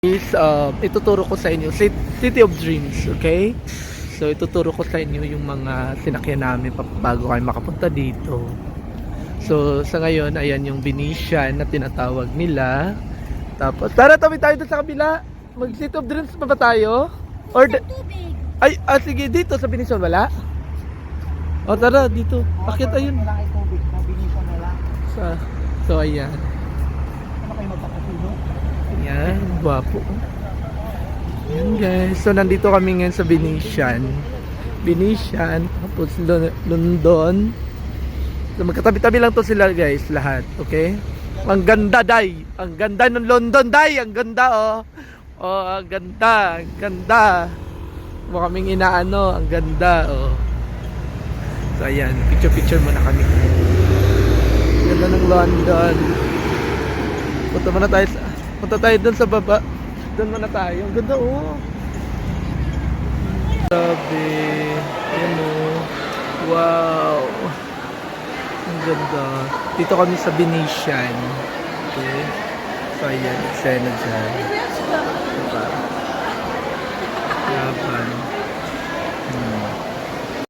Is ituturo ko sa inyo City of Dreams, okay? So ituturo ko sa inyo yung mga sinakyan namin bago kayo makapunta dito. So sa ngayon, ayan yung Venetian na tinatawag nila. Tapos tara, tabi tayo doon sa kabila. Mag City of Dreams pa ba tayo? Or Tubig. ay, sige, dito sa Venetian wala? O tara, dito. Akit ayun. Wala kay tubig, mabilisan na lang. So ayan. Ano kayo magpapatulo? Yan, gwapo. Yan guys. So nandito kami ngayon sa Venetian. Tapos London. So magkatabi-tabi lang to sila guys, lahat. Okay? Ang ganda, Day. Ang ganda ng London, Day. Ang ganda, oh. Oh, ang ganda. Ang ganda. Mukha kaming inaano. Ang ganda, oh. So ayan, picture muna kami. Ang ganda ng London. Punta tayo dun sa baba. Dun muna tayo. Ang ganda, oh. Sabi. Ayan, oh. Wow. Ang ganda. Dito kami sa Venetian. Okay. So, ayan. Eksena dyan.